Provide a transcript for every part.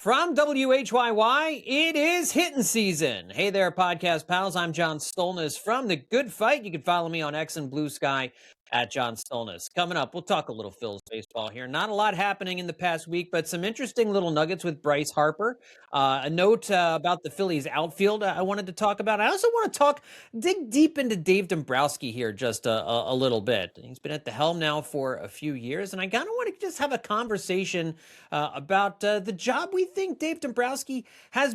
From WHYY, it is Hittin season. Hey there, podcast pals. I'm John Stolnis from The Good Fight. You can follow me on X and Blue Sky at John Stolnis. Coming up, we'll talk a little Phillies baseball here. Not a lot happening in the past week, but some interesting little nuggets with Bryce Harper. A note about the Phillies outfield I wanted to talk about. I also want to dig deep into Dave Dombrowski here just a little bit. He's been at the helm now for a few years, and I kind of want to just have a conversation about the job we think Dave Dombrowski has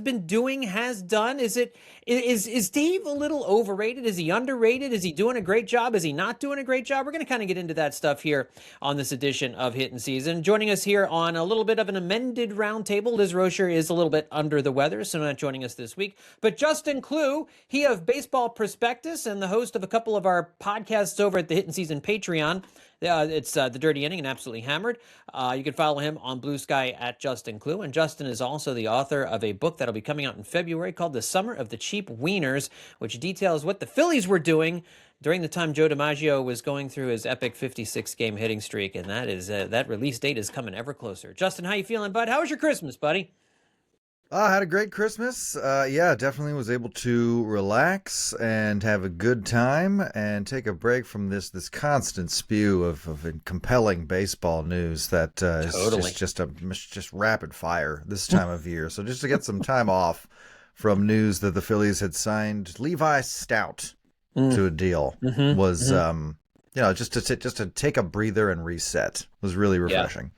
done. Is Dave a little overrated? Is he underrated? Is he doing a great job? Is he not doing a great job? We're going to kind of get into that stuff here on this edition of Hittin Season. Joining us here on a little bit of an amended roundtable, Liz Rocher is a little bit under the weather, so not joining us this week. But Justin Klugh, he of Baseball Prospectus and the host of a couple of our podcasts over at the Hittin Season Patreon. It's The Dirty Inning and Absolutely Hammered. You can follow him on Blue Sky at Justin Klugh. And Justin is also the author of a book that'll be coming out in February called The Summer of the Cheap Wieners, which details what the Phillies were doing during the time Joe DiMaggio was going through his epic 56-game hitting streak. And that release date is coming ever closer. Justin, how you feeling, bud? How was your Christmas, buddy? I had a great Christmas. Definitely was able to relax and have a good time and take a break from this constant spew of compelling baseball news that is just rapid fire this time of year. So just to get some time off from news that the Phillies had signed Levi Stout to a deal was just to take a breather and reset was really refreshing.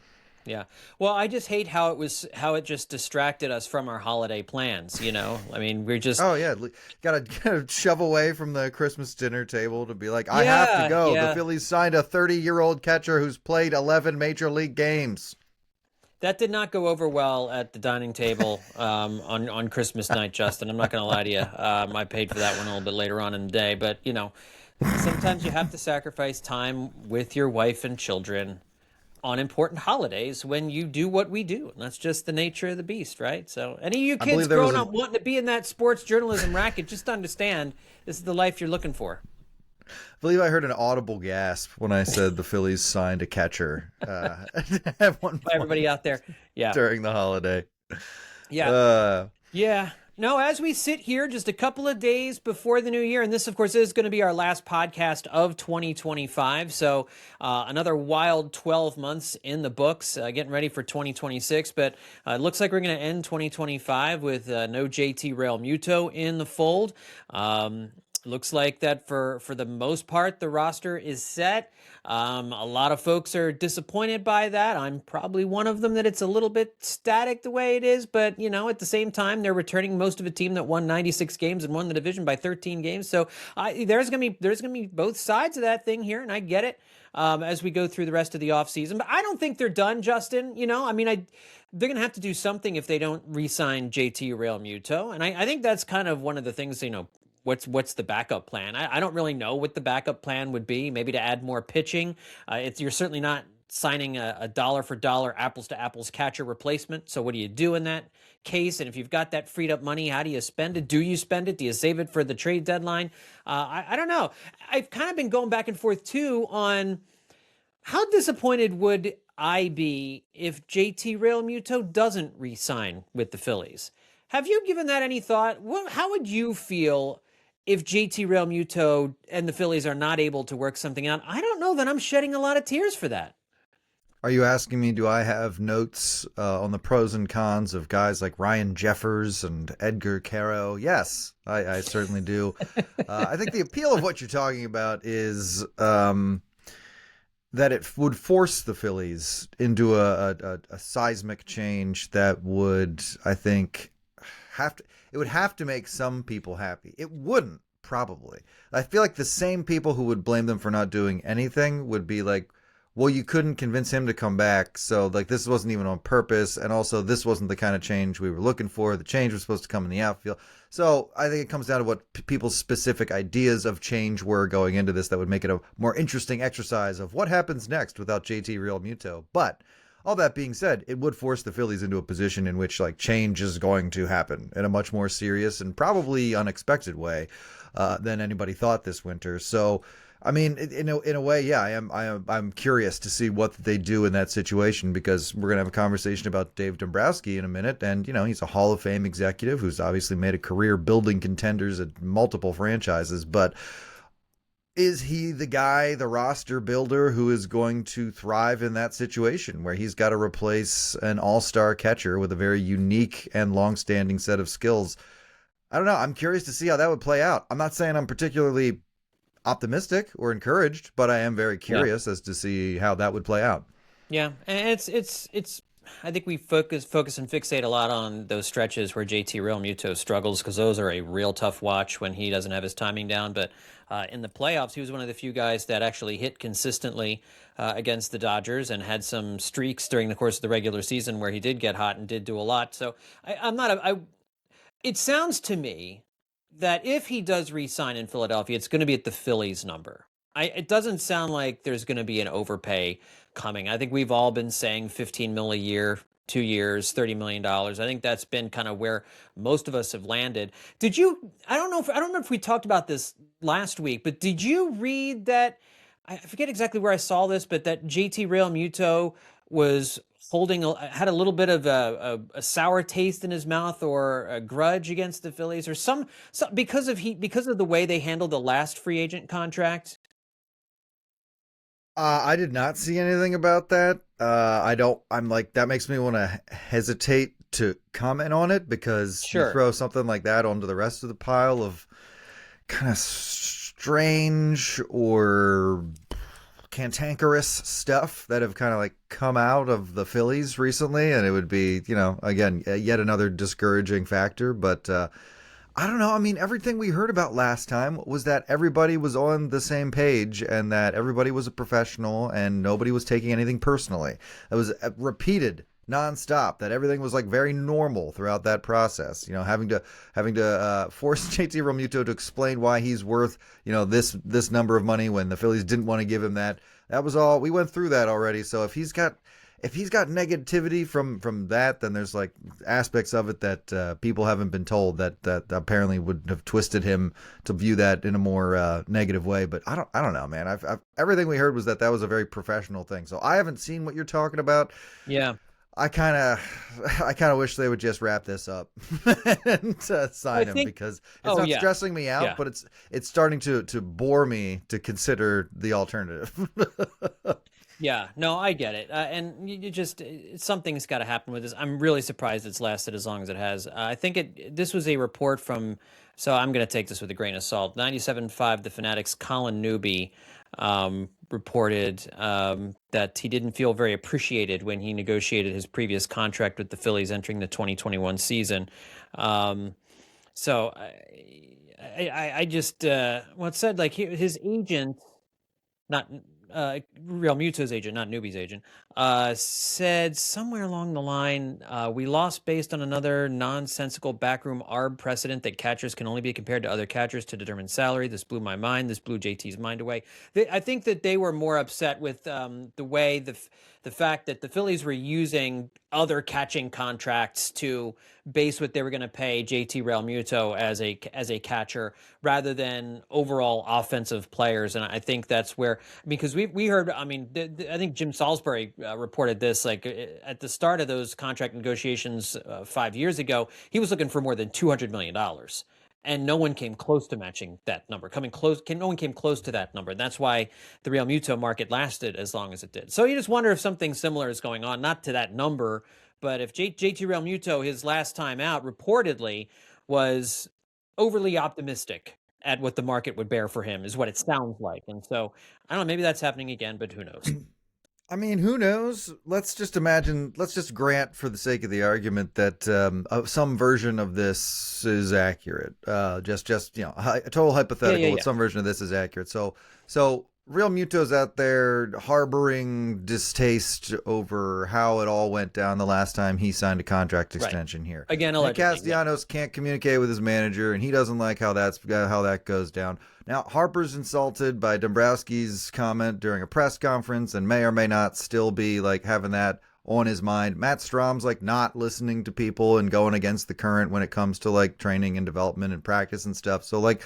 Yeah. Well, I just hate how it just distracted us from our holiday plans, you know? I mean, we're just... Oh, yeah. Gotta shove away from the Christmas dinner table to be like, I have to go. Yeah. The Phillies signed a 30-year-old catcher who's played 11 Major League games. That did not go over well at the dining table on Christmas night, Justin. I'm not going to lie to you. I paid for that one a little bit later on in the day. But, you know, sometimes you have to sacrifice time with your wife and children on important holidays when you do what we do. And that's just the nature of the beast, right? So any of you kids growing up wanting to be in that sports journalism racket, just understand this is the life you're looking for. I believe I heard an audible gasp when I said the Phillies signed a catcher at one point. Everybody out there. Yeah. During the holiday. Yeah. No, as we sit here just a couple of days before the new year, and this, of course, is going to be our last podcast of 2025. So another wild 12 months in the books, getting ready for 2026. But it looks like we're going to end 2025 with no JT Realmuto in the fold. Looks like that for the most part, the roster is set. A lot of folks are disappointed by that. I'm probably one of them, that it's a little bit static the way it is. But, you know, at the same time, they're returning most of a team that won 96 games and won the division by 13 games. So there's going to be both sides of that thing here, and I get it as we go through the rest of the offseason. But I don't think they're done, Justin. You know, I mean, they're going to have to do something if they don't re-sign JT Realmuto. And I think that's kind of one of the things, you know, what's the backup plan? I don't really know what the backup plan would be. Maybe to add more pitching. You're certainly not signing a dollar for dollar, apples to apples catcher replacement. So what do you do in that case? And if you've got that freed up money, how do you spend it? Do you spend it? Do you save it for the trade deadline? I don't know. I've kind of been going back and forth too on how disappointed would I be if JT Realmuto doesn't re-sign with the Phillies. Have you given that any thought? How would you feel if JT Realmuto and the Phillies are not able to work something out? I don't know that I'm shedding a lot of tears for that. Are you asking me, do I have notes on the pros and cons of guys like Ryan Jeffers and Edgar Caro? Yes, I certainly do. I think the appeal of what you're talking about is that it would force the Phillies into a seismic change that would, I think, it would have to make some people happy. It wouldn't, probably. I feel like the same people who would blame them for not doing anything would be like, well, you couldn't convince him to come back, so like this wasn't even on purpose, and also this wasn't the kind of change we were looking for. The change was supposed to come in the outfield. So I think it comes down to what people's specific ideas of change were going into this that would make it a more interesting exercise of what happens next without JT Realmuto. But all that being said, it would force the Phillies into a position in which like change is going to happen in a much more serious and probably unexpected way than anybody thought this winter. So I mean, in a way, yeah, I'm curious to see what they do in that situation, because we're gonna have a conversation about Dave Dombrowski in a minute, and he's a Hall of Fame executive who's obviously made a career building contenders at multiple franchises. But is he the guy, the roster builder, who is going to thrive in that situation where he's got to replace an all-star catcher with a very unique and long-standing set of skills? I don't know. I'm curious to see how that would play out. I'm not saying I'm particularly optimistic or encouraged, but I am very curious as to see how that would play out. Yeah, and it's. I think we focus and fixate a lot on those stretches where JT Realmuto struggles, because those are a real tough watch when he doesn't have his timing down. But in the playoffs, he was one of the few guys that actually hit consistently against the Dodgers, and had some streaks during the course of the regular season where he did get hot and did do a lot. So I'm not. It sounds to me that if he does re-sign in Philadelphia, it's going to be at the Phillies number. It doesn't sound like there's going to be an overpay coming. I think we've all been saying $15 million a year, 2 years, $30 million. I think that's been kind of where most of us have landed. Did you? I don't remember if we talked about this last week, but did you read that? I forget exactly where I saw this, but that JT Realmuto was had a little bit of a sour taste in his mouth, or a grudge against the Phillies, or some because of the way they handled the last free agent contract. I did not see anything about that. I'm like, that makes me want to hesitate to comment on it, because you throw something like that onto the rest of the pile of kind of strange or cantankerous stuff that have kind of like come out of the Phillies recently, and it would be, again, yet another discouraging factor. But I don't know. I mean, everything we heard about last time was that everybody was on the same page, and that everybody was a professional, and nobody was taking anything personally. It was repeated nonstop, that everything was like very normal throughout that process. Having to force JT Realmuto to explain why he's worth this number of money when the Phillies didn't want to give him that. That was all. We went through that already. So if he's got negativity from that, then there's like aspects of it that people haven't been told that apparently would have twisted him to view that in a more negative way. But I don't know, man. I've everything we heard was that was a very professional thing. So I haven't seen what you're talking about. Yeah. I kind of wish they would just wrap this up and sign him, because it's not stressing me out, but it's starting to bore me to consider the alternative. Yeah, no, I get it. And something's got to happen with this. I'm really surprised it's lasted as long as it has. I think this was a report from, so I'm going to take this with a grain of salt. 97.5, The Fanatic's Colin Newby reported that he didn't feel very appreciated when he negotiated his previous contract with the Phillies entering the 2021 season. So I just, well, it said like his agent, not Realmuto's agent, not Newby's agent, said somewhere along the line, we lost based on another nonsensical backroom ARB precedent that catchers can only be compared to other catchers to determine salary. This blew my mind. This blew JT's mind away. I think that they were more upset with the way the fact that the Phillies were using other catching contracts to base what they were going to pay JT Realmuto as a catcher, rather than overall offensive players. And I think that's where, because we heard, I mean, I think Jim Salisbury reported this, like at the start of those contract negotiations 5 years ago, he was looking for more than $200 million. And no one came close to matching that number. No one came close to that number. And that's why the Realmuto market lasted as long as it did. So you just wonder if something similar is going on, not to that number, but if JT Realmuto, his last time out, reportedly was overly optimistic at what the market would bear for him, is what it sounds like. And so I don't know, maybe that's happening again, but who knows? I mean, who knows? Let's just grant, for the sake of the argument, that some version of this is accurate. A total hypothetical, but some version of this is accurate. So Realmuto's out there harboring distaste over how it all went down the last time he signed a contract extension here. Again, Castellanos can't communicate with his manager, and he doesn't like how that goes down. Now, Harper's insulted by Dombrowski's comment during a press conference, and may or may not still be like having that on his mind. Matt Strom's like not listening to people and going against the current when it comes to like training and development and practice and stuff. So like,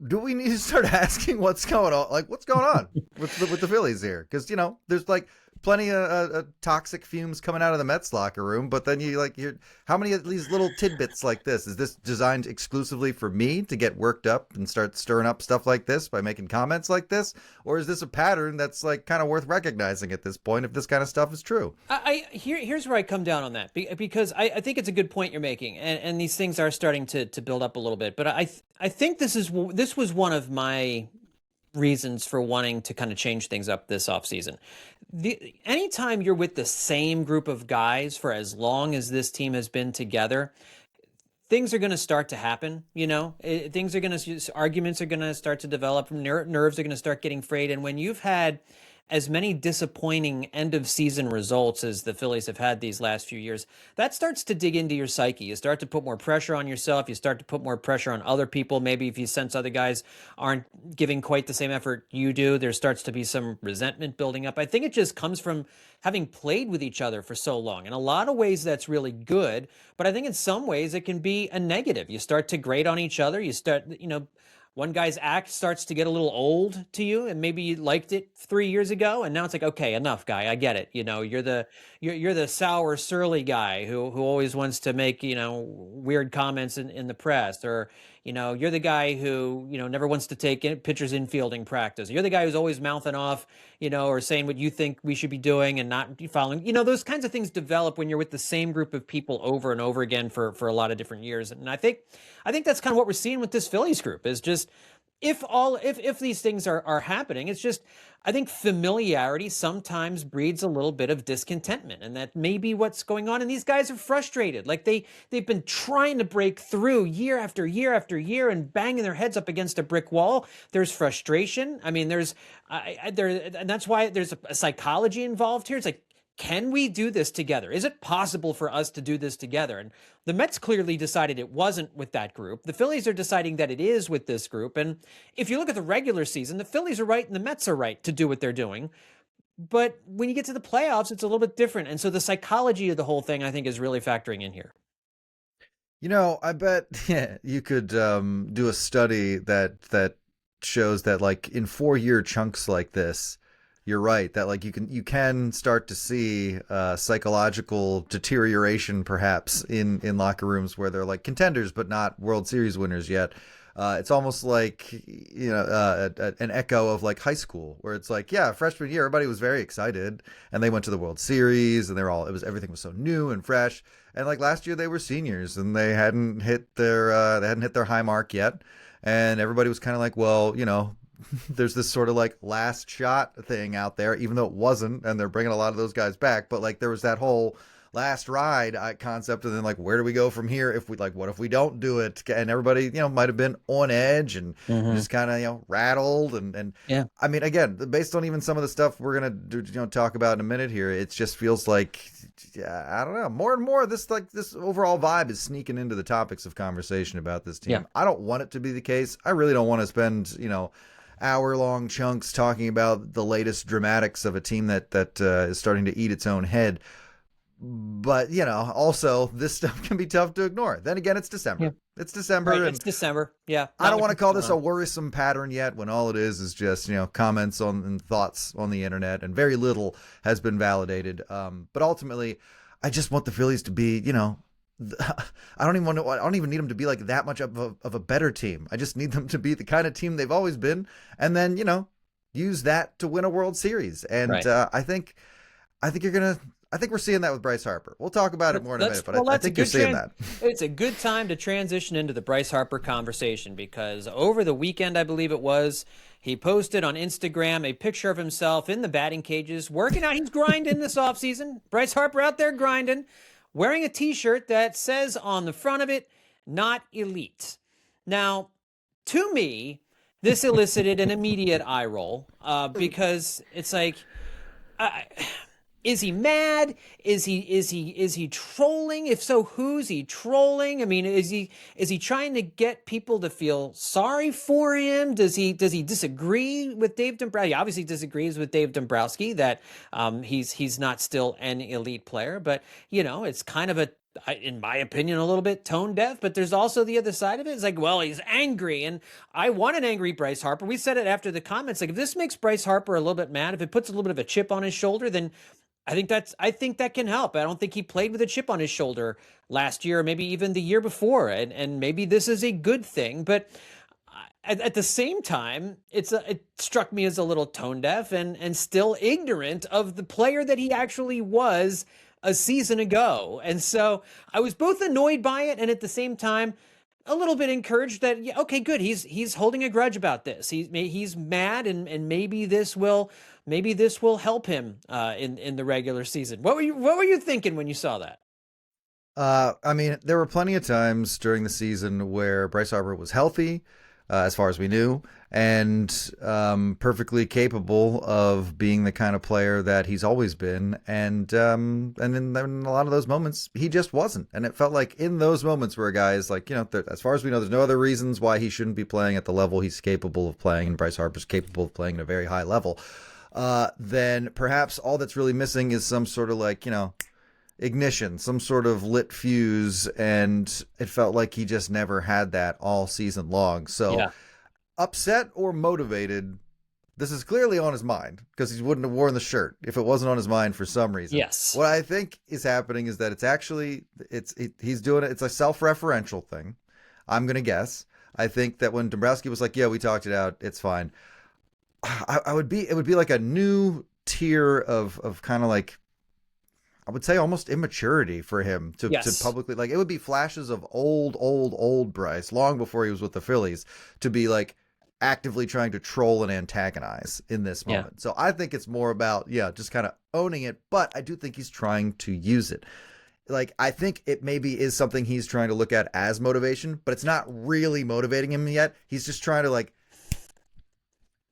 do we need to start asking what's going on? Like, what's going on with the Phillies here? Because there's like plenty of toxic fumes coming out of the Mets locker room, but then you're how many of these little tidbits like this? Is this designed exclusively for me to get worked up and start stirring up stuff like this by making comments like this, or is this a pattern that's like kind of worth recognizing at this point if this kind of stuff is true? Here's where I come down on that, because I think it's a good point you're making, and these things are starting to build up a little bit. But I think this was one of my reasons for wanting to kind of change things up this offseason. Anytime you're with the same group of guys for as long as this team has been together, things are going to start to happen. Arguments are going to start to develop, nerves are going to start getting frayed. And when you've had as many disappointing end of season results as the Phillies have had these last few years, that starts to dig into your psyche. You start to put more pressure on yourself. You start to put more pressure on other people. Maybe if you sense other guys aren't giving quite the same effort you do, there starts to be some resentment building up. I think it just comes from having played with each other for so long. In a lot of ways, that's really good. But I think in some ways, it can be a negative. You start to grate on each other. You start, one guy's act starts to get a little old to you, and maybe you liked it 3 years ago, and now it's like, okay, enough, guy. I get it. You're the sour, surly guy who always wants to make weird comments in the press, or you're the guy who never wants to take pitchers infielding practice. You're the guy who's always mouthing off, or saying what you think we should be doing and not following. Those kinds of things develop when you're with the same group of people over and over again for a lot of different years. And I think that's kind of what we're seeing with this Phillies group, is just if these things are happening, it's just, I think familiarity sometimes breeds a little bit of discontentment, and that may be what's going on. And these guys are frustrated. Like they've been trying to break through year after year after year and banging their heads up against a brick wall. There's frustration. I mean, and that's why there's a psychology involved here. It's like, can we do this together? Is it possible for us to do this together? And the Mets clearly decided it wasn't with that group. The Phillies are deciding that it is with this group. And if you look at the regular season, the Phillies are right and the Mets are right to do what they're doing. But when you get to the playoffs, it's a little bit different. And so the psychology of the whole thing, I think, is really factoring in here. I bet you could do a study that shows that, like, in 4-year chunks like this, you're right that like you can start to see psychological deterioration perhaps in locker rooms where they're like contenders but not World Series winners yet. It's almost like an echo of like high school, where it's like, yeah, freshman year everybody was very excited and they went to the World Series and everything was so new and fresh. And like last year they were seniors and they hadn't hit their high mark yet, and everybody was kind of like, well, there's this sort of like last shot thing out there, even though it wasn't, and they're bringing a lot of those guys back. But like there was that whole last ride concept, and then like, where do we go from here? What if we don't do it? And everybody, might have been on edge and just kind of, rattled. And yeah. I mean, again, based on even some of the stuff we're going to talk about in a minute here, it just feels like, I don't know, more and more this overall vibe is sneaking into the topics of conversation about this team. Yeah. I don't want it to be the case. I really don't want to spend, hour-long chunks talking about the latest dramatics of a team that is starting to eat its own head. But, also this stuff can be tough to ignore. Then again, it's December. Yeah. It's December. Right, and it's December. Yeah. I don't want to call this a worrisome pattern yet, when all it is just, comments and thoughts on the internet, and very little has been validated. But ultimately, I just want the Phillies to be, I don't even need them to be like that much of a better team. I just need them to be the kind of team they've always been, and then use that to win a World Series. And right. I think we're seeing that with Bryce Harper. We'll talk about it more in a minute, but I think you're seeing that. It's a good time to transition into the Bryce Harper conversation, because over the weekend, I believe it was, he posted on Instagram a picture of himself in the batting cages working out. He's grinding this offseason. Bryce Harper out there grinding, wearing a T-shirt that says on the front of it, "Not elite." Now, to me, this elicited an immediate eye roll, because it's like, is he mad? Is he trolling? If so, who's he trolling? I mean, is he trying to get people to feel sorry for him? Does he disagree with Dave Dombrowski? He obviously disagrees with Dave Dombrowski that he's not still an elite player, but it's kind of a in my opinion, a little bit tone deaf, but there's also the other side of it. It's like, well, he's angry, and I want an angry Bryce Harper. We said it after the comments. Like, if this makes Bryce Harper a little bit mad, if it puts a little bit of a chip on his shoulder, then I think that can help. I don't think he played with a chip on his shoulder last year, or maybe even the year before, and maybe this is a good thing. But at the same time, it struck me as a little tone deaf and still ignorant of the player that he actually was a season ago. And so I was both annoyed by it and at the same time a little bit encouraged that, yeah, okay, good. He's holding a grudge about this. He's mad, and maybe this will help him in the regular season. What were you thinking when you saw that? I mean, there were plenty of times during the season where Bryce Harper was healthy, as far as we knew, and perfectly capable of being the kind of player that he's always been. And in a lot of those moments, he just wasn't. And it felt like in those moments where a guy is like, as far as we know, there's no other reasons why he shouldn't be playing at the level he's capable of playing, and Bryce Harper's capable of playing at a very high level. Then perhaps all that's really missing is some sort of ignition, some sort of lit fuse, and it felt like he just never had that all season long. So yeah. Upset or motivated, this is clearly on his mind, because he wouldn't have worn the shirt if it wasn't on his mind for some reason. Yes. What I think is happening is that he's doing it. It's a self-referential thing, I'm going to guess. I think that when Dombrowski was like, yeah, we talked it out, it's fine. It would be like a new tier of kind of like, I would say almost immaturity for him to publicly, it would be flashes of old Bryce long before he was with the Phillies to be actively trying to troll and antagonize in this moment. Yeah. So I think it's more about, just kind of owning it, but I do think he's trying to use it. I think it maybe is something he's trying to look at as motivation, but it's not really motivating him yet. He's just trying to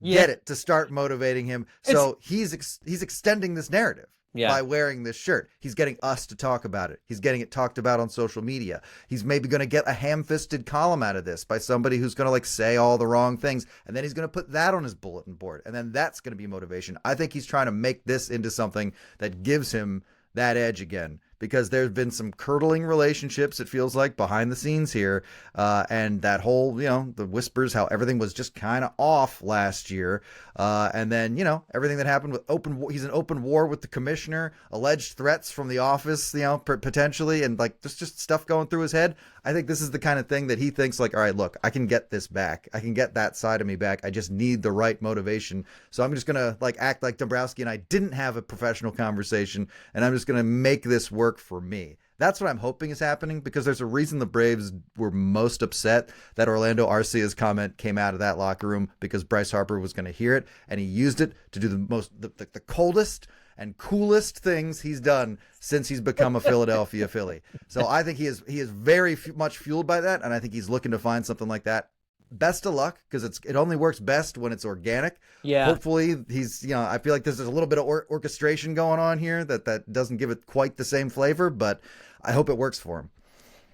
get it to start motivating him. So he's extending this narrative. Yeah. By wearing this shirt. He's getting us to talk about it. He's getting it talked about on social media. He's maybe going to get a ham-fisted column out of this by somebody who's going to say all the wrong things. And then he's going to put that on his bulletin board. And then that's going to be motivation. I think he's trying to make this into something that gives him that edge again, because there's been some curdling relationships, it feels like, behind the scenes here. And that whole, the whispers, how everything was just kind of off last year. And then, everything that happened with he's in open war with the commissioner, alleged threats from the office, potentially, and there's just stuff going through his head. I think this is the kind of thing that he thinks all right, look, I can get this back. I can get that side of me back. I just need the right motivation. So I'm just going to act like Dombrowski and I didn't have a professional conversation, and I'm just going to make this work for me. That's what I'm hoping is happening, because there's a reason the Braves were most upset that Orlando Arcia's comment came out of that locker room, because Bryce Harper was going to hear it, and he used it to do the coldest and coolest things he's done since he's become a Philadelphia Philly. So I think he is very much fueled by that, and I think he's looking to find something like that. Best of luck, because it only works best when it's organic. Yeah. Hopefully he's, I feel like there's a little bit of orchestration going on here that doesn't give it quite the same flavor, but I hope it works for him.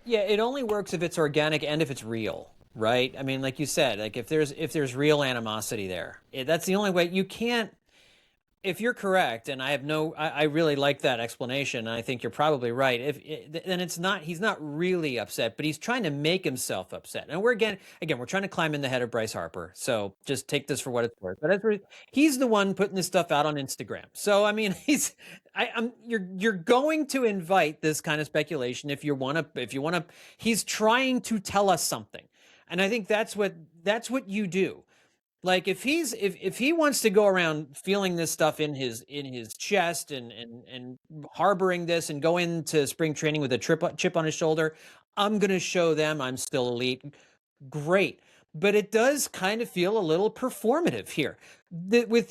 Yeah, it only works if it's organic and if it's real, right? I mean, like you said, if there's real animosity there, that's the only way. You can't. If you're correct, and I really like that explanation, and I think you're probably right. Then he's not really upset, but he's trying to make himself upset. And we're trying to climb in the head of Bryce Harper. So just take this for what it's worth. But he's the one putting this stuff out on Instagram. So I mean, you're going to invite this kind of speculation if you want to. He's trying to tell us something, and I think that's what you do. If he wants to go around feeling this stuff in his chest and harboring this and go into spring training with a chip on his shoulder, I'm going to show them I'm still elite. Great. But it does kind of feel a little performative here with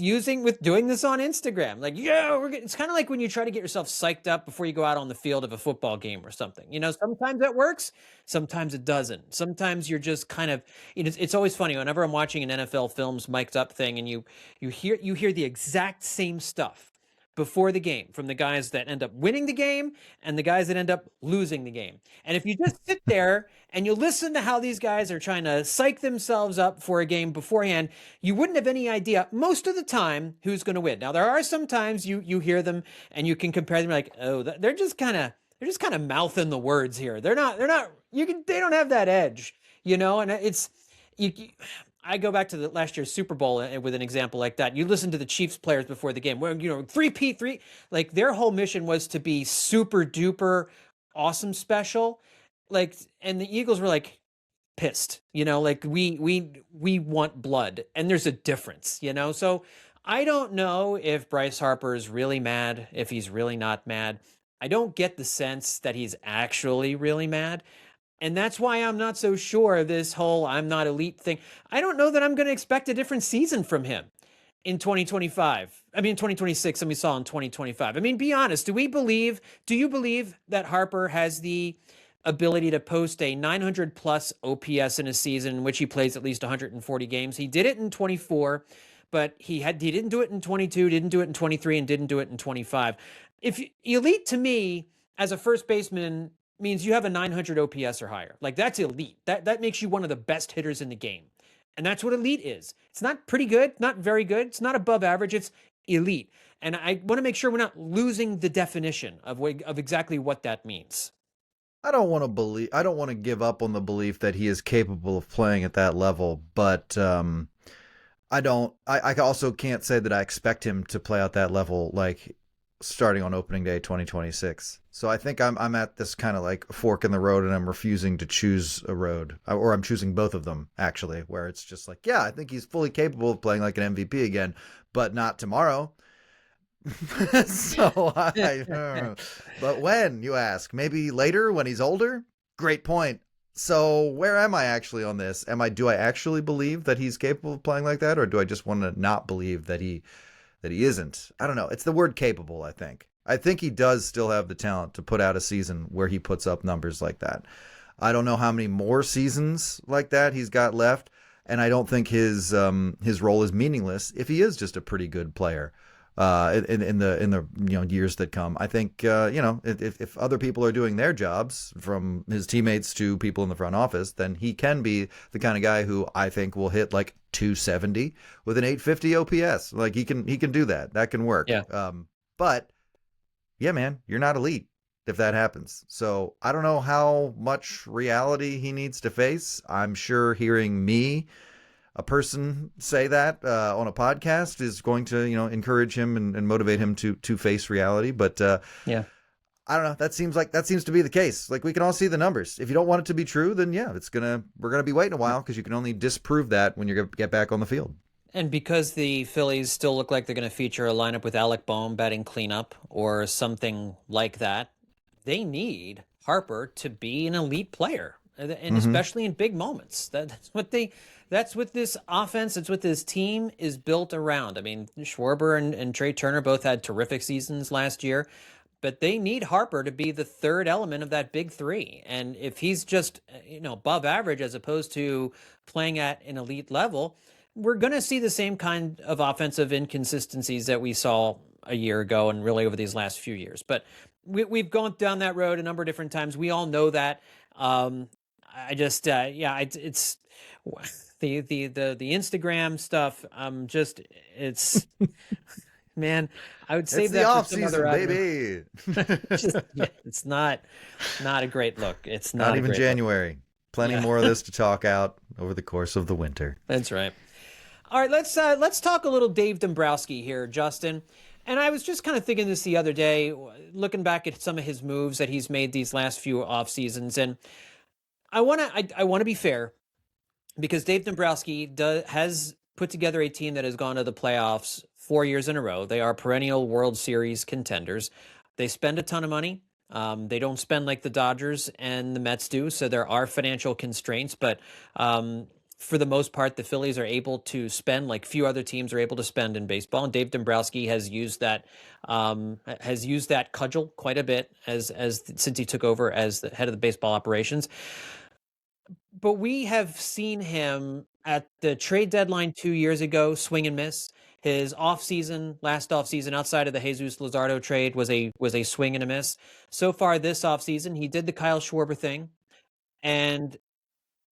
doing this on Instagram. It's kind of like when you try to get yourself psyched up before you go out on the field of a football game or something. Sometimes that works, sometimes it doesn't. Sometimes you're just kind of, it's always funny whenever I'm watching an NFL Films mic'd up thing, and you hear the exact same stuff before the game from the guys that end up winning the game and the guys that end up losing the game. And if you just sit there and you listen to how these guys are trying to psych themselves up for a game beforehand, you wouldn't have any idea most of the time who's going to win. Now, there are some times you hear them and you can compare them they're just kind of just kind of mouthing the words here. They don't have that edge, and it's, I go back to the last year's Super Bowl with an example like that. You listen to the Chiefs players before the game, where, 3P3, like their whole mission was to be super duper awesome special. Like, and the Eagles were like pissed, like we want blood, and there's a difference, So I don't know if Bryce Harper is really mad, if he's really not mad. I don't get the sense that he's actually really mad. And that's why I'm not so sure of this whole I'm not elite thing. I don't know that I'm going to expect a different season from him in 2025. I mean, 2026, and we saw in 2025. I mean, be honest. Do you believe that Harper has the ability to post a 900 plus OPS in a season in which he plays at least 140 games? He did it in 24, but he didn't do it in 22, didn't do it in 23, and didn't do it in 25. If elite to me as a first baseman means you have a 900 OPS or higher. Like, that's elite. That makes you one of the best hitters in the game. And that's what elite is. It's not pretty good, not very good. It's not above average. It's elite. And I want to make sure we're not losing the definition of exactly what that means. I don't want to give up on the belief that he is capable of playing at that level, but I also can't say that I expect him to play at that level, like starting on opening day 2026. So I think I'm at this kind of like fork in the road, and I'm refusing to choose a road, or I'm choosing both of them actually, where it's just like, yeah, I think he's fully capable of playing like an MVP again, but not tomorrow. But when, you ask? Maybe later when he's older? Great point. So where am I actually on this? Do I actually believe that he's capable of playing like that, or do I just want to not believe that he isn't? I don't know. It's the word capable, I think. I think he does still have the talent to put out a season where he puts up numbers like that. I don't know how many more seasons like that he's got left, and I don't think his role is meaningless if he is just a pretty good player in the years that come. I think if other people are doing their jobs, from his teammates to people in the front office, then he can be the kind of guy who I think will hit like 270 with an 850 OPS. Like, he can do that. That can work. Yeah. But yeah, man, you're not elite if that happens. So I don't know how much reality he needs to face. I'm sure hearing me, a person, say that on a podcast is going to, encourage him and motivate him to face reality. But yeah, I don't know. That seems to be the case. Like, we can all see the numbers. If you don't want it to be true, then yeah, we're gonna be waiting a while, because you can only disprove that when you get back on the field. And because the Phillies still look like they're going to feature a lineup with Alec Boehm batting cleanup or something like that, they need Harper to be an elite player, and especially in big moments. That's what this offense, it's what this team is built around. I mean, Schwarber and Trey Turner both had terrific seasons last year, but they need Harper to be the third element of that big three. And if he's just, above average as opposed to playing at an elite level, we're going to see the same kind of offensive inconsistencies that we saw a year ago and really over these last few years. But we've gone down that road a number of different times. We all know that. It's the Instagram stuff. It's man, I would save that off for some season, other baby. It's not a great look. It's not even January. Plenty more of this to talk out over the course of the winter. That's right. All right, let's talk a little Dave Dombrowski here, Justin. And I was just kind of thinking this the other day, looking back at some of his moves that he's made these last few off seasons, and I want to be fair, because Dave Dombrowski has put together a team that has gone to the playoffs 4 years in a row. They are perennial World Series contenders. They spend a ton of money. They don't spend like the Dodgers and the Mets do, so there are financial constraints. But for the most part, the Phillies are able to spend like few other teams are able to spend in baseball. And Dave Dombrowski has used that cudgel quite a bit since he took over as the head of the baseball operations. But we have seen him at the trade deadline 2 years ago swing and miss. His last offseason, outside of the Jesus Luzardo trade, was a swing and a miss. So far this offseason, he did the Kyle Schwarber thing, and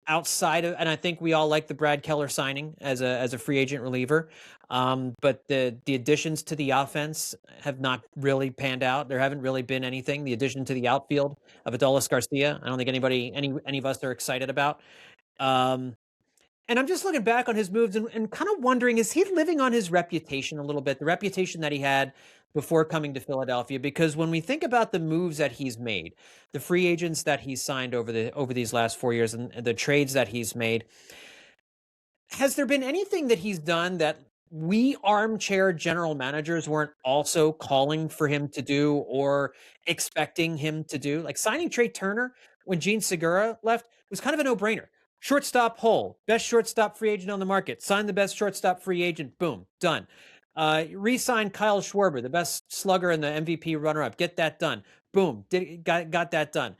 outside of, and I think we all like the Brad Keller signing as a free agent reliever. But the additions to the offense have not really panned out. There haven't really been anything. The addition to the outfield of Adolis Garcia, I don't think any of us are excited about. And I'm just looking back on his moves and kind of wondering, is he living on his reputation a little bit, the reputation that he had before coming to Philadelphia? Because when we think about the moves that he's made, the free agents that he's signed over these last 4 years and the trades that he's made, has there been anything that he's done that we armchair general managers weren't also calling for him to do or expecting him to do? Like signing Trey Turner when Gene Segura left was kind of a no-brainer. Shortstop hole, best shortstop free agent on the market. Sign the best shortstop free agent. Boom, done. Re-sign Kyle Schwarber, the best slugger and the MVP runner-up. Get that done. Boom, got that done.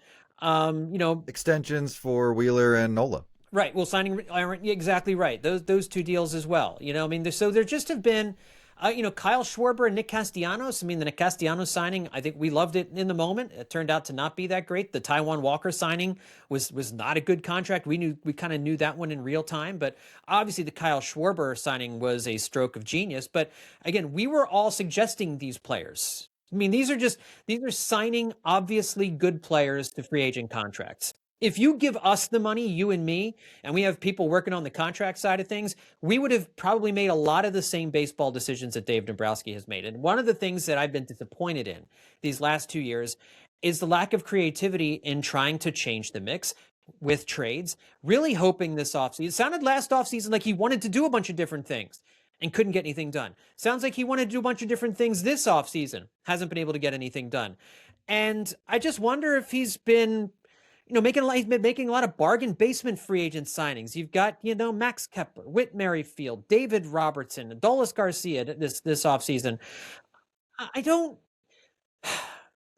Extensions for Wheeler and Nola. Right. Well, signing exactly right. Those two deals as well. I mean, so there just have been, Kyle Schwarber and Nick Castellanos. I mean, the Nick Castellanos signing, I think we loved it in the moment. It turned out to not be that great. The Taijuan Walker signing was not a good contract. We kind of knew that one in real time, but obviously the Kyle Schwarber signing was a stroke of genius. But again, we were all suggesting these players. I mean, these are signing obviously good players to free agent contracts. If you give us the money, you and me, and we have people working on the contract side of things, we would have probably made a lot of the same baseball decisions that Dave Dombrowski has made. And one of the things that I've been disappointed in these last 2 years is the lack of creativity in trying to change the mix with trades, really hoping this offseason. It sounded last offseason like he wanted to do a bunch of different things and couldn't get anything done. Sounds like he wanted to do a bunch of different things this offseason, hasn't been able to get anything done. And I just wonder if he's been making a lot of bargain basement free agent signings. You've got, Max Kepler, Whit Merrifield, David Robertson, Adolis Garcia this offseason.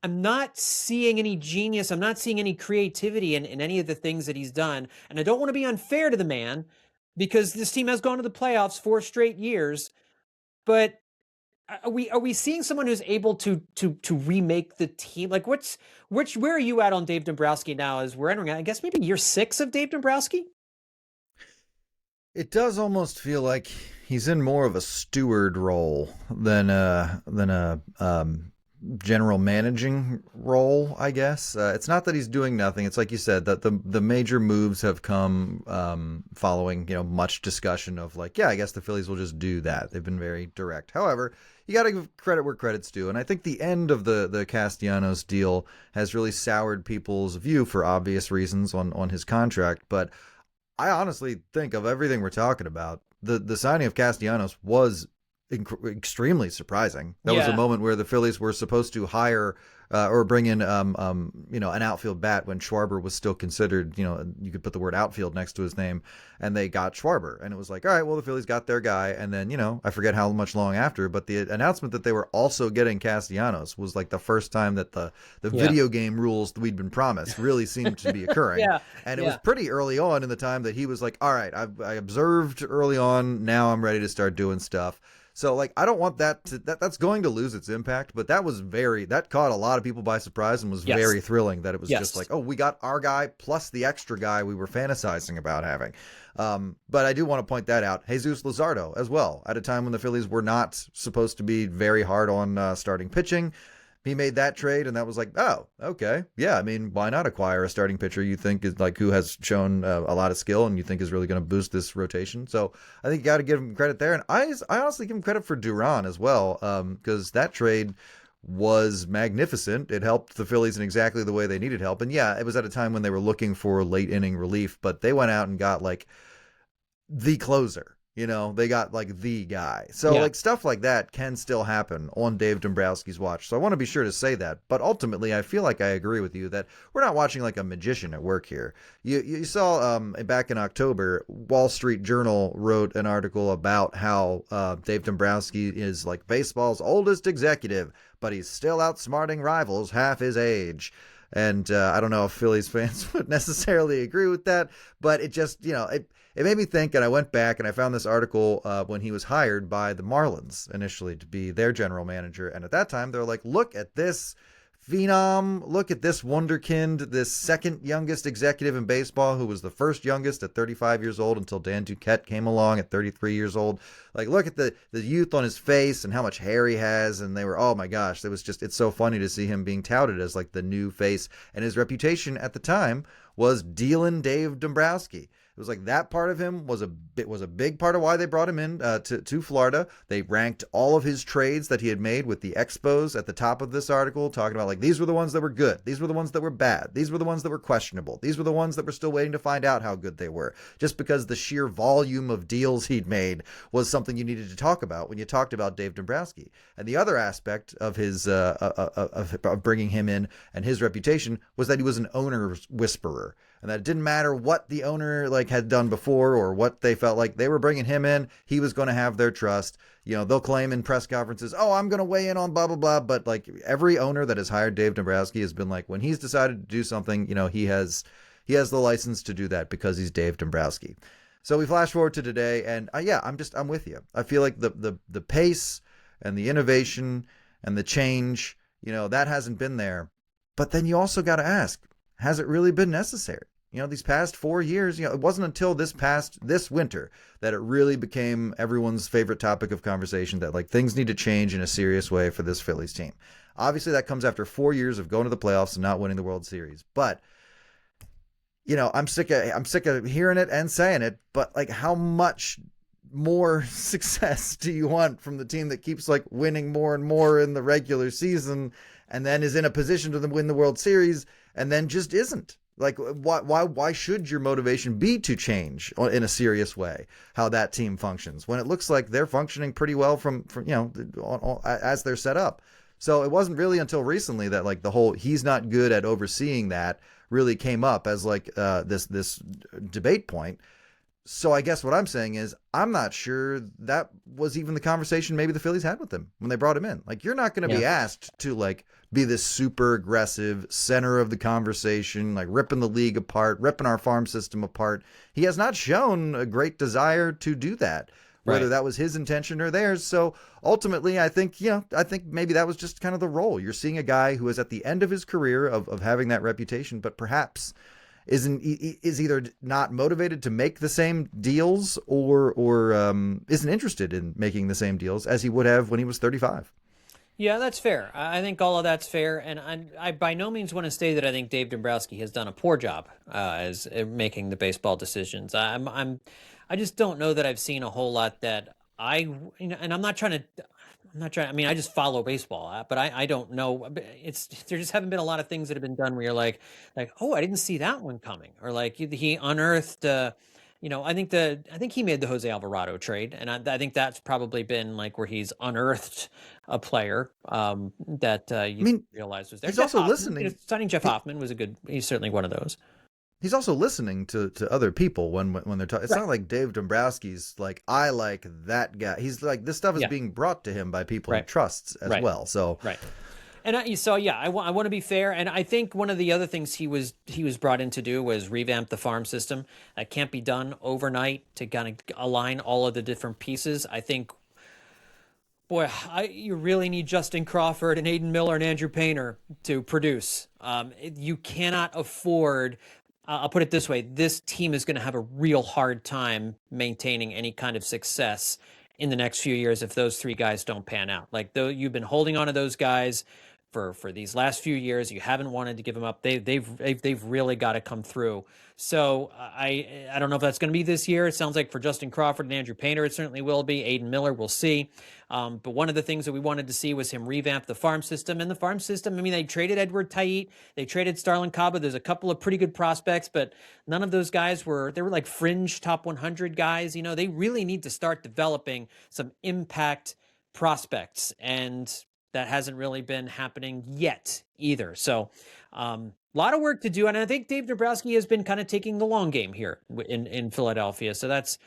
I'm not seeing any genius. I'm not seeing any creativity in any of the things that he's done. And I don't want to be unfair to the man because this team has gone to the playoffs 4 straight years. But are we seeing someone who's able to remake the team? Like where are you at on Dave Dombrowski now as we're entering, I guess maybe year 6 of Dave Dombrowski? It does almost feel like he's in more of a steward role than a general managing role, I guess. It's not that he's doing nothing. It's like you said, that the major moves have come following, much discussion of like, yeah, I guess the Phillies will just do that. They've been very direct. However, you got to give credit where credit's due. And I think the end of the Castellanos deal has really soured people's view for obvious reasons on his contract. But I honestly think of everything we're talking about, the signing of Castellanos was extremely surprising. That was a moment where the Phillies were supposed to hire or bring in an outfield bat when Schwarber was still considered, you could put the word outfield next to his name, and they got Schwarber, and it was like, all right, well, the Phillies got their guy, and then I forget how much long after, but the announcement that they were also getting Castellanos was like the first time that the video game rules that we'd been promised really seemed to be occurring. And it was pretty early on in the time that he was like, all right, I observed early on, now I'm ready to start doing stuff. So, like, I don't want that's going to lose its impact, but that caught a lot of people by surprise and was very thrilling that it was just like, oh, we got our guy plus the extra guy we were fantasizing about having. But I do want to point that out. Jesus Luzardo as well, at a time when the Phillies were not supposed to be very hard on starting pitching. He made that trade, and that was like, oh, okay. Yeah, I mean, why not acquire a starting pitcher you think is like who has shown a lot of skill and you think is really going to boost this rotation? So I think you got to give him credit there. And I honestly give him credit for Duran as well, because that trade was magnificent. It helped the Phillies in exactly the way they needed help. And yeah, it was at a time when they were looking for late inning relief, but they went out and got like the closer. They got like the guy. So like stuff like that can still happen on Dave Dombrowski's watch. So I want to be sure to say that. But ultimately, I feel like I agree with you that we're not watching like a magician at work here. You saw back in October, Wall Street Journal wrote an article about how Dave Dombrowski is like baseball's oldest executive, but he's still outsmarting rivals half his age. And I don't know if Phillies fans would necessarily agree with that, but it just, it made me think, and I went back and I found this article when he was hired by the Marlins initially to be their general manager. And at that time, they're like, look at this phenom. Look at this wonderkind, this second youngest executive in baseball, who was the first youngest at 35 years old until Dan Duquette came along at 33 years old. Like, look at the youth on his face and how much hair he has. And they were, oh my gosh, it's so funny to see him being touted as like the new face. And his reputation at the time was dealing Dave Dombrowski. It was like that part of him was a big part of why they brought him in to Florida. They ranked all of his trades that he had made with the Expos at the top of this article, talking about like, these were the ones that were good, these were the ones that were bad, these were the ones that were questionable, these were the ones that were still waiting to find out how good they were. Just because the sheer volume of deals he'd made was something you needed to talk about when you talked about Dave Dombrowski. And the other aspect of his of bringing him in and his reputation was that he was an owner's whisperer. And that it didn't matter what the owner like had done before or what they felt like they were bringing him in. He was going to have their trust. You know, they'll claim in press conferences, oh, I'm going to weigh in on blah, blah, blah. But like every owner that has hired Dave Dombrowski has been like, when he's decided to do something, you know, he has the license to do that because he's Dave Dombrowski. So we flash forward to today, and I'm with you. I feel like the pace and the innovation and the change, you know, that hasn't been there. But then you also got to ask, has it really been necessary? You know, these past 4 years, you know, it wasn't until this winter that it really became everyone's favorite topic of conversation that like things need to change in a serious way for this Phillies team. Obviously, that comes after 4 years of going to the playoffs and not winning the World Series. But, you know, I'm sick of hearing it and saying it, but like how much more success do you want from the team that keeps like winning more and more in the regular season and then is in a position to win the World Series and then just isn't? Like, why should your motivation be to change in a serious way how that team functions when it looks like they're functioning pretty well from you know, as they're set up? So it wasn't really until recently that like the whole he's not good at overseeing that really came up as like this debate point. So I guess what I'm saying is I'm not sure that was even the conversation maybe the Phillies had with him when they brought him in. Like, you're not going to be asked to like be this super aggressive center of the conversation, like ripping the league apart, ripping our farm system apart. He has not shown a great desire to do that, whether that was his intention or theirs. So ultimately, I think maybe that was just kind of the role. You're seeing a guy who is at the end of his career of having that reputation, but perhaps is either not motivated to make the same deals or isn't interested in making the same deals as he would have when he was 35. Yeah, that's fair. I think all of that's fair, and I by no means want to say that I think Dave Dombrowski has done a poor job as making the baseball decisions. I just don't know that I've seen a whole lot that and I'm not trying to. I mean, I just follow baseball, but I don't know. There just haven't been a lot of things that have been done where you're like, oh, I didn't see that one coming, or like he unearthed. I think he made the Jose Alvarado trade, and I think that's probably been like where he's unearthed a player that you realize was there. He's also listening. Signing Jeff Hoffman was he's certainly one of those. He's also listening to other people when they're talking. It's not like Dave Dombrowski's like, I like that guy. He's like, this stuff is being brought to him by people he trusts as well. So And I want to be fair. And I think one of the other things he was brought in to do was revamp the farm system. That can't be done overnight to kind of align all of the different pieces. I think, boy, you really need Justin Crawford and Aiden Miller and Andrew Painter to produce. You cannot afford. I'll put it this way. This team is going to have a real hard time maintaining any kind of success in the next few years if those three guys don't pan out. Like, though you've been holding on to those guys for these last few years, you haven't wanted to give them up. They've really got to come through. So I don't know if that's going to be this year. It sounds like for Justin Crawford and Andrew Painter, it certainly will be. Aiden Miller, we'll see. But one of the things that we wanted to see was him revamp the farm system. And the farm system, I mean, they traded Edward Tait, they traded Starlin Caba. There's a couple of pretty good prospects, but none of those guys were like fringe top 100 guys. You know, they really need to start developing some impact prospects, and that hasn't really been happening yet either. So a lot of work to do. And I think Dave Dombrowski has been kind of taking the long game here in Philadelphia. So that's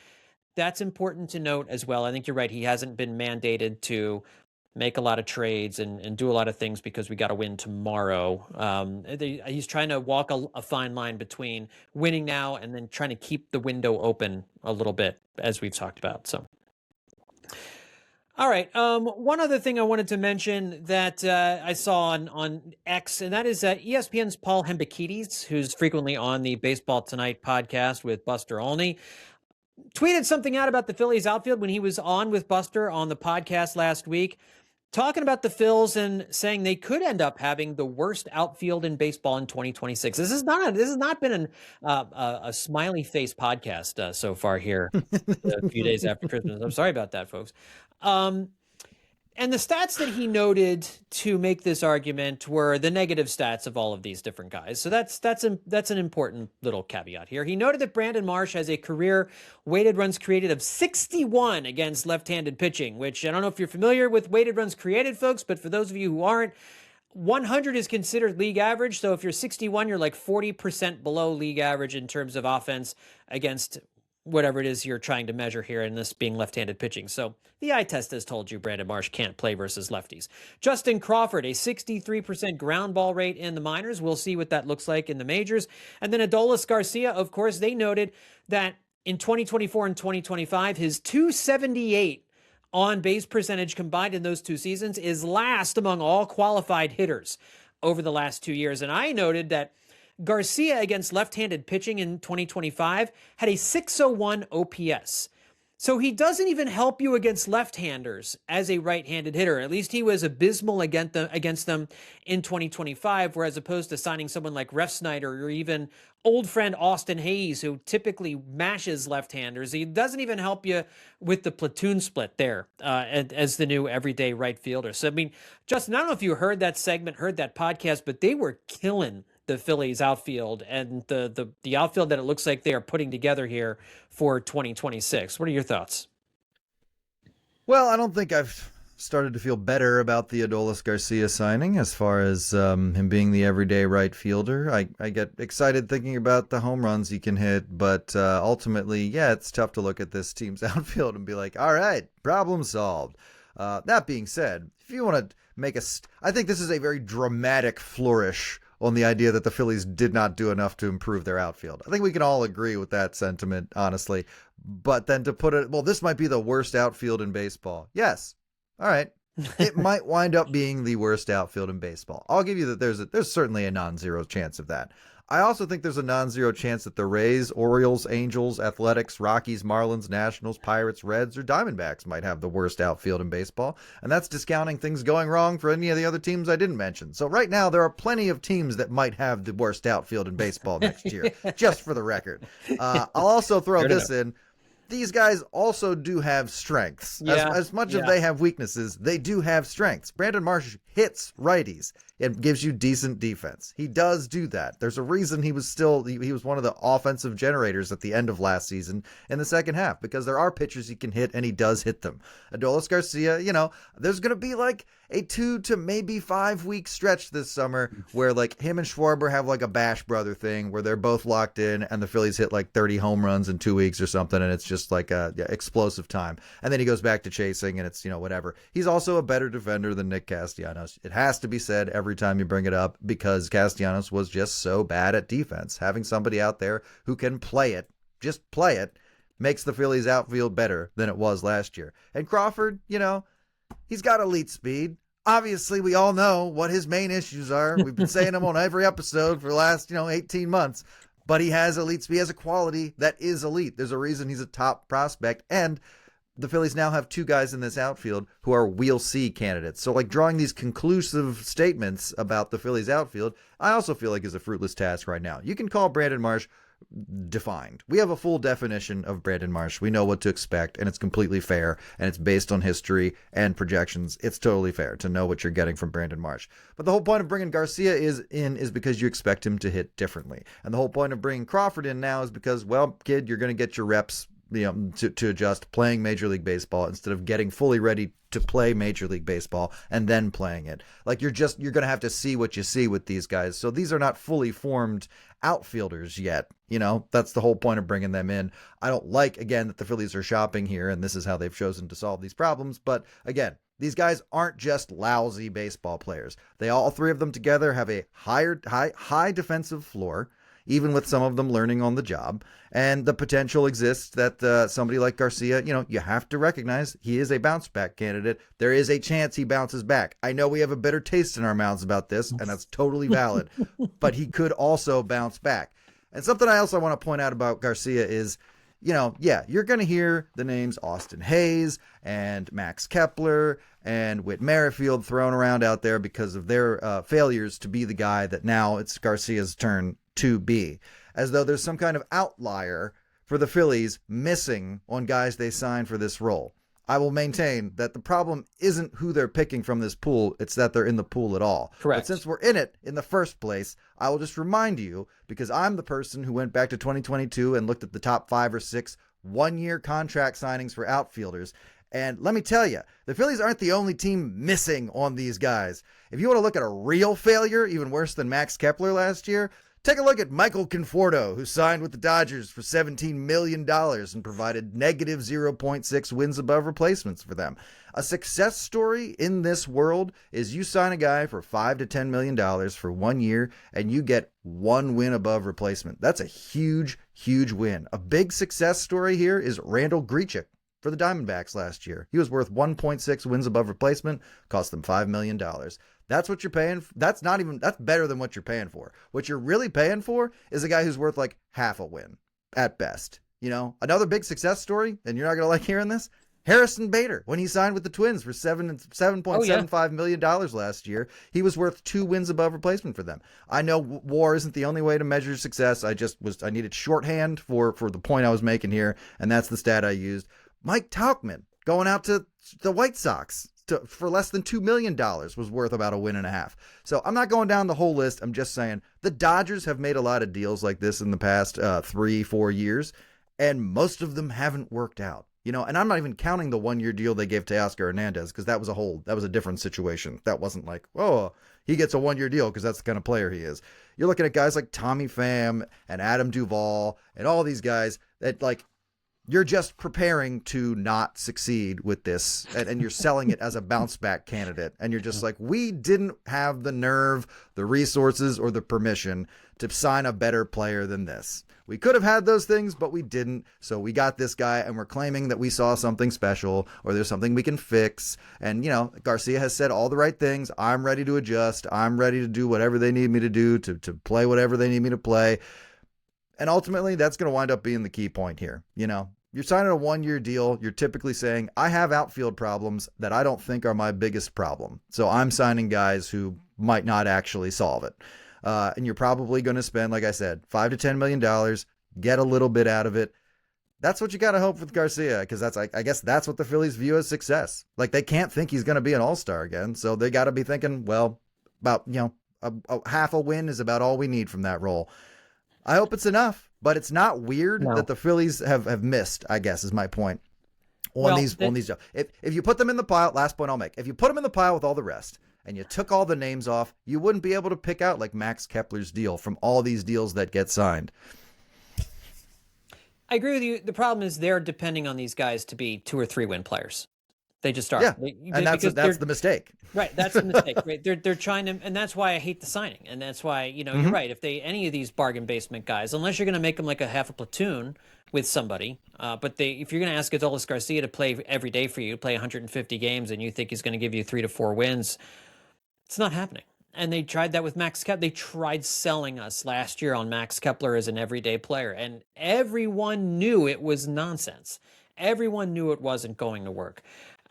important to note as well. I think you're right. He hasn't been mandated to make a lot of trades and do a lot of things because we got to win tomorrow. He's trying to walk a fine line between winning now and then trying to keep the window open a little bit, as we've talked about. So, All right. One other thing I wanted to mention that I saw on X, and that is ESPN's Paul Hembekides, who's frequently on the Baseball Tonight podcast with Buster Olney, tweeted something out about the Phillies outfield when he was on with Buster on the podcast last week, talking about the Phils and saying they could end up having the worst outfield in baseball in 2026. This has not been a smiley face podcast so far here a few days after Christmas. I'm sorry about that, folks. And the stats that he noted to make this argument were the negative stats of all of these different guys. So that's an important little caveat here. He noted that Brandon Marsh has a career weighted runs created of 61 against left-handed pitching, which I don't know if you're familiar with weighted runs created, folks, but for those of you who aren't, 100 is considered league average. So if you're 61, you're like 40% below league average in terms of offense against whatever it is you're trying to measure here, and this being left-handed pitching. So the eye test has told you Brandon Marsh can't play versus lefties. Justin Crawford, a 63% ground ball rate in the minors. We'll see what that looks like in the majors. And then Adolis Garcia, of course, they noted that in 2024 and 2025, his 278 on base percentage combined in those two seasons is last among all qualified hitters over the last 2 years. And I noted that Garcia against left-handed pitching in 2025 had a 601 OPS. So he doesn't even help you against left-handers as a right-handed hitter. At least he was abysmal against them in 2025, whereas opposed to signing someone like Refsnyder or even old friend Austin Hayes, who typically mashes left-handers. He doesn't even help you with the platoon split there as the new everyday right fielder. So, I mean, Justin, I don't know if you heard that segment, heard that podcast, but they were killing the Phillies outfield and the outfield that it looks like they are putting together here for 2026. What are your thoughts? Well, I don't think I've started to feel better about the Adolis Garcia signing as far as him being the everyday right fielder. I get excited thinking about the home runs he can hit, but ultimately, yeah, it's tough to look at this team's outfield and be like, all right, problem solved. That being said, if you want to make I think this is a very dramatic flourish on the idea that the Phillies did not do enough to improve their outfield. I think we can all agree with that sentiment, honestly. But then to put it, well, this might be the worst outfield in baseball. Yes. All right. It might wind up being the worst outfield in baseball. I'll give you that there's certainly a non-zero chance of that. I also think there's a non-zero chance that the Rays, Orioles, Angels, Athletics, Rockies, Marlins, Nationals, Pirates, Reds, or Diamondbacks might have the worst outfield in baseball, and that's discounting things going wrong for any of the other teams I didn't mention. So right now, there are plenty of teams that might have the worst outfield in baseball next year, just for the record. I'll also throw this in. These guys also do have strengths. As much as they have weaknesses, they do have strengths. Brandon Marsh hits righties and gives you decent defense. He does do that. There's a reason he was one of the offensive generators at the end of last season in the second half, because there are pitchers he can hit and he does hit them. Adolis Garcia, there's going to be like a 2 to maybe 5 week stretch this summer where like him and Schwarber have like a Bash brother thing where they're both locked in and the Phillies hit like 30 home runs in 2 weeks or something, and it's just like a explosive time. And then he goes back to chasing and it's, whatever. He's also a better defender than Nick Castellanos. It has to be said every time you bring it up, because Castellanos was just so bad at defense. Having somebody out there who can just play it, makes the Phillies outfield better than it was last year. And Crawford, he's got elite speed. Obviously, we all know what his main issues are. We've been saying them on every episode for the last, 18 months. But he has elite speed. He has a quality that is elite. There's a reason he's a top prospect. And the Phillies now have two guys in this outfield who are we'll see candidates. So, like, drawing these conclusive statements about the Phillies outfield, I also feel like is a fruitless task right now. You can call Brandon Marsh defined. We have a full definition of Brandon Marsh. We know what to expect, and it's completely fair, and it's based on history and projections. It's totally fair to know what you're getting from Brandon Marsh. But the whole point of bringing Garcia is because you expect him to hit differently. And the whole point of bringing Crawford in now is because, well, kid, you're going to get your reps to adjust playing Major League Baseball instead of getting fully ready to play Major League Baseball and then playing it. Like, you're going to have to see what you see with these guys. So these are not fully formed outfielders yet. That's the whole point of bringing them in. I don't like, again, that the Phillies are shopping here, and this is how they've chosen to solve these problems. But again, these guys aren't just lousy baseball players. All three of them together have a high defensive floor. even with some of them learning on the job. And the potential exists that somebody like Garcia, you have to recognize he is a bounce back candidate. There is a chance he bounces back. I know we have a bitter taste in our mouths about this, and that's totally valid, but he could also bounce back. And something I also want to point out about Garcia is, you're going to hear the names Austin Hayes and Max Kepler and Whit Merrifield thrown around out there because of their failures to be the guy that now it's Garcia's turn to be, as though there's some kind of outlier for the Phillies missing on guys they signed for this role. I will maintain that the problem isn't who they're picking from this pool, it's that they're in the pool at all. Correct. But since we're in it in the first place, I will just remind you, because I'm the person who went back to 2022 and looked at the top 5 or 6 one-year contract signings for outfielders. And let me tell you, the Phillies aren't the only team missing on these guys. If you want to look at a real failure, even worse than Max Kepler last year, take a look at Michael Conforto, who signed with the Dodgers for $17 million and provided negative 0.6 wins above replacements for them. A success story in this world is you sign a guy for $5 to $10 million for 1 year and you get 1 win above replacement. That's a huge, huge win. A big success story here is Randall Grichuk for the Diamondbacks last year. He was worth 1.6 wins above replacement, cost them $5 million. That's what you're paying. That's better than what you're paying for. What you're really paying for is a guy who's worth like half a win at best. Another big success story, and you're not going to like hearing this, Harrison Bader, when he signed with the Twins for $7.75 million last year, he was worth 2 wins above replacement for them. I know WAR isn't the only way to measure success. I needed shorthand for the point I was making here, and that's the stat I used. Mike Tauchman going out to the White Sox for less than $2 million was worth about 1.5 wins. So I'm not going down the whole list. I'm just saying the Dodgers have made a lot of deals like this in the past 3-4 years, and most of them haven't worked out. And I'm not even counting the 1-year deal they gave to Teoscar Hernandez, because that was a different situation. That wasn't like, he gets a 1-year deal because that's the kind of player he is. You're looking at guys like Tommy Pham and Adam Duvall and all these guys that, like, you're just preparing to not succeed with this, and you're selling it as a bounce back candidate. And you're just like, we didn't have the nerve, the resources, or the permission to sign a better player than this. We could have had those things, but we didn't. So we got this guy, and we're claiming that we saw something special, or there's something we can fix. And, Garcia has said all the right things. I'm ready to adjust. I'm ready to do whatever they need me to do, to play whatever they need me to play. And ultimately, that's going to wind up being the key point here. You're signing a 1-year deal. You're typically saying, I have outfield problems that I don't think are my biggest problem. So I'm signing guys who might not actually solve it. And you're probably going to spend, like I said, $5 to $10 million, get a little bit out of it. That's what you got to hope with Garcia, because I guess that's what the Phillies view as success. Like, they can't think he's going to be an all-star again. So they got to be thinking, well, about, a half a win is about all we need from that role. I hope it's enough, but it's not weird that the Phillies have missed, I guess, is my point on these. If you put them in the pile, last point I'll make, if you put them in the pile with all the rest and you took all the names off, you wouldn't be able to pick out like Max Kepler's deal from all these deals that get signed. I agree with you. The problem is they're depending on these guys to be 2 or 3 win players. They just are. Yeah, and that's the mistake. Right, that's the mistake. Right, they're trying to, and that's why I hate the signing. And that's why you're right. If any of these bargain basement guys, unless you're going to make them like a half a platoon with somebody, if you're going to ask Adolis Garcia to play every day for you, play 150 games, and you think he's going to give you 3 to 4 wins, it's not happening. And they tried that with Max Kepler. They tried selling us last year on Max Kepler as an everyday player, and everyone knew it was nonsense. Everyone knew it wasn't going to work.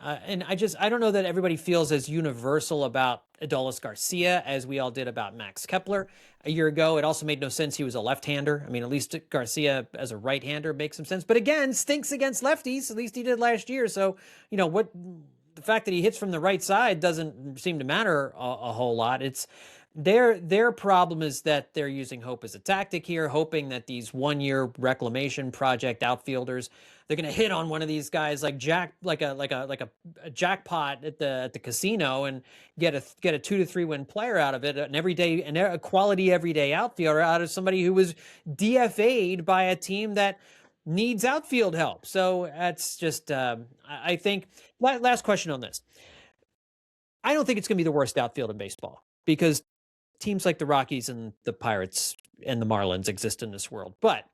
And I don't know that everybody feels as universal about Adolis Garcia as we all did about Max Kepler a year ago. It also made no sense he was a left-hander. I mean, at least Garcia as a right-hander makes some sense. But again, stinks against lefties. At least he did last year. So, the fact that he hits from the right side doesn't seem to matter a whole lot. It's their problem is that they're using hope as a tactic here, hoping that these 1-year reclamation project outfielders, they're going to hit on one of these guys like a jackpot at the casino and get a 2 to 3 win player out of it, a quality everyday outfielder out of somebody who was DFA'd by a team that needs outfield help. So that's just I think last question on this. I don't think it's going to be the worst outfield in baseball, because teams like the Rockies and the Pirates and the Marlins exist in this world. But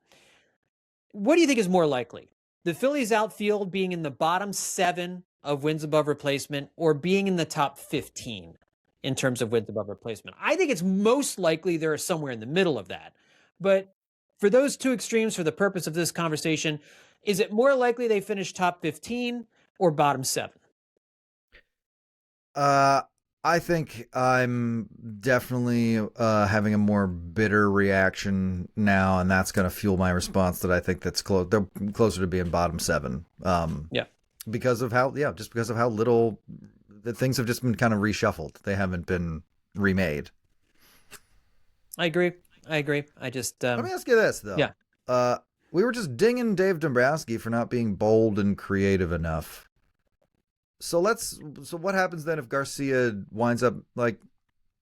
what do you think is more likely? The Phillies outfield being in the bottom 7 of wins above replacement or being in the top 15 in terms of wins above replacement? I think it's most likely they're somewhere in the middle of that. But for those two extremes, for the purpose of this conversation, is it more likely they finish top 15 or bottom 7? I think I'm definitely having a more bitter reaction now, and that's going to fuel my response that I think that's they're closer to being bottom 7. Yeah. Because of how little the things have just been kind of reshuffled. They haven't been remade. I agree. I just let me ask you this though. Yeah. We were just dinging Dave Dombrowski for not being bold and creative enough. So what happens then if Garcia winds up like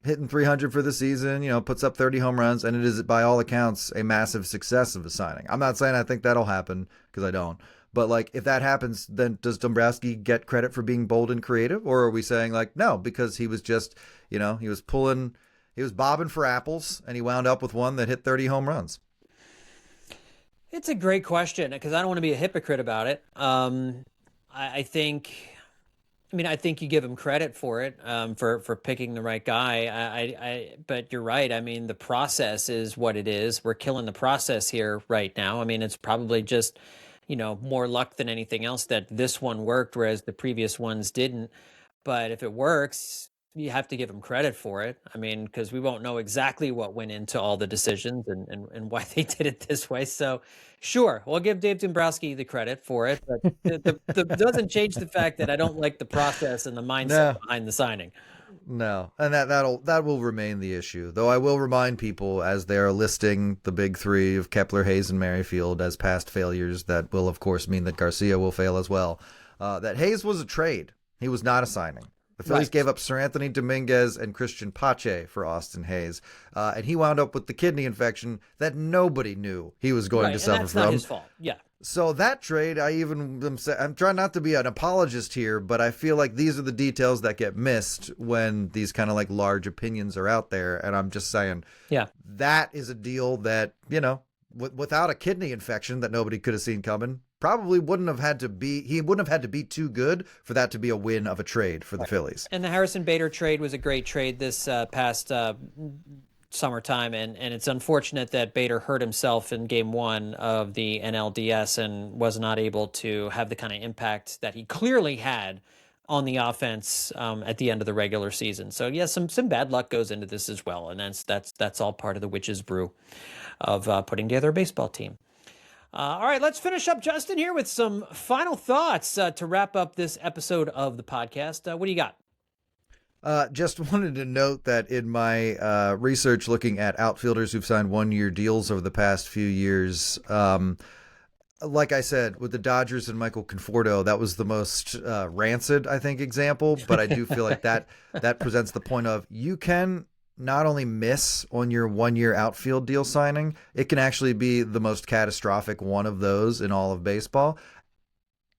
hitting 300 for the season, puts up 30 home runs, and it is by all accounts a massive success of a signing? I'm not saying I think that'll happen, because I don't. But like, if that happens, then does Dombrowski get credit for being bold and creative? Or are we saying like, no, because he was just, he was bobbing for apples and he wound up with one that hit 30 home runs? It's a great question, because I don't want to be a hypocrite about it. I think you give him credit for it, for picking the right guy. But you're right. I mean, the process is what it is. We're killing the process here right now. I mean, it's probably just, more luck than anything else that this one worked, whereas the previous ones didn't. But if it works, you have to give him credit for it. I mean, because we won't know exactly what went into all the decisions and why they did it this way. So sure, we'll give Dave Dombrowski the credit for it, but it doesn't change the fact that I don't like the process and the mindset behind the signing. No, and that will remain the issue. Though I will remind people, as they are listing the big 3 of Kepler, Hayes, and Merrifield as past failures, that will of course mean that Garcia will fail as well. That Hayes was a trade. He was not a signing. The Phillies gave up Sir Anthony Dominguez and Christian Pache for Austin Hayes, and he wound up with the kidney infection that nobody knew he was going to suffer from. Not his fault. Yeah. So that trade, I'm trying not to be an apologist here, but I feel like these are the details that get missed when these kind of like large opinions are out there. And I'm just saying, that is a deal that, without a kidney infection that nobody could have seen coming, probably wouldn't have had to be too good for that to be a win of a trade for the Phillies. And the Harrison Bader trade was a great trade this past summertime, and it's unfortunate that Bader hurt himself in game 1 of the NLDS and was not able to have the kind of impact that he clearly had on the offense at the end of the regular season. So yeah, some bad luck goes into this as well, and that's all part of the witch's brew of putting together a baseball team. All right, let's finish up, Justin, here with some final thoughts to wrap up this episode of the podcast. What do you got? Just wanted to note that in my research looking at outfielders who've signed 1-year deals over the past few years, like I said, with the Dodgers and Michael Conforto, that was the most rancid, I think, example. But I do feel like that presents the point of, you can not only miss on your 1-year outfield deal signing, it can actually be the most catastrophic one of those in all of baseball,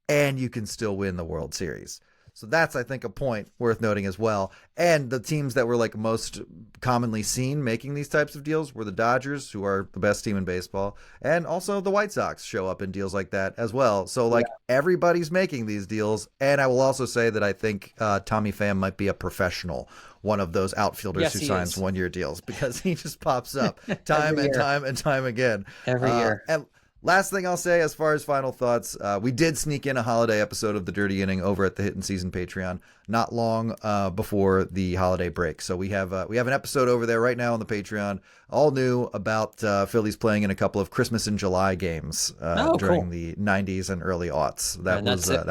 and you can still win the World Series. So that's, I think, a point worth noting as well. And the teams that were like most commonly seen making these types of deals were the Dodgers, who are the best team in baseball, and also the White Sox show up in deals like that as well. So like everybody's making these deals. And I will also say that I think Tommy Pham might be a professional, one of those outfielders who signs 1-year deals, because he just pops up time and time again. Every year. And last thing I'll say as far as final thoughts, we did sneak in a holiday episode of The Dirty Inning over at the Hittin Season Patreon not long before the holiday break. So we have an episode over there right now on the Patreon, all new, about Phillies playing in a couple of Christmas in July games during the 90s and early aughts. That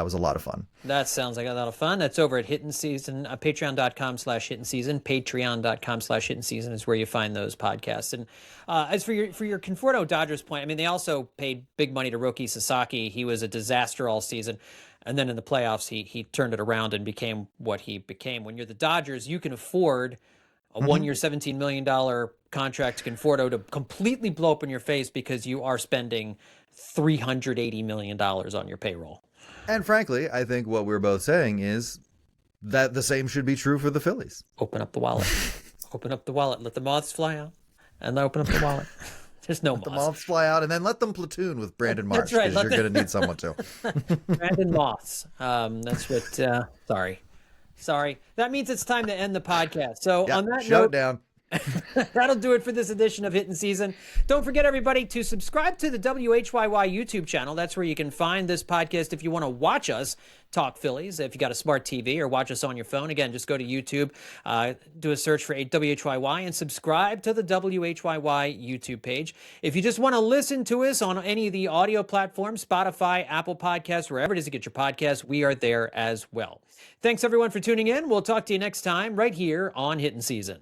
was a lot of fun. That sounds like a lot of fun. That's over at Hittin Season, patreon.com/Hittin Season. Patreon.com/Hittin Season is where you find those podcasts. And as for your Conforto Dodgers point, I mean, they also paid big money to Roki Sasaki. He was a disaster all season. And then in the playoffs, he turned it around and became what he became. When you're the Dodgers, you can afford a 1-year, $17 million contract to Conforto to completely blow up in your face because you are spending $380 million on your payroll. And frankly, I think what we're both saying is that the same should be true for the Phillies. Open up the wallet. Open up the wallet. Let the moths fly out and open up the wallet. There's no Let the moths. moths fly out, and then let them platoon with Brandon Marsh, That's right. because you're going to need someone to. Brandon moths. That's what. Sorry. That means it's time to end the podcast. So on that shut note, down. that'll do it for this edition of Hittin' Season. Don't forget, everybody, to subscribe to the WHYY YouTube channel. That's where you can find this podcast if you want to watch us talk Phillies. If you got a smart TV or watch us on your phone, again, just go to YouTube, do a search for WHYY, and subscribe to the WHYY YouTube page. If you just want to listen to us on any of the audio platforms, Spotify, Apple Podcasts, wherever it is you get your podcasts, we are there as well. Thanks, everyone, for tuning in. We'll talk to you next time right here on Hittin' Season.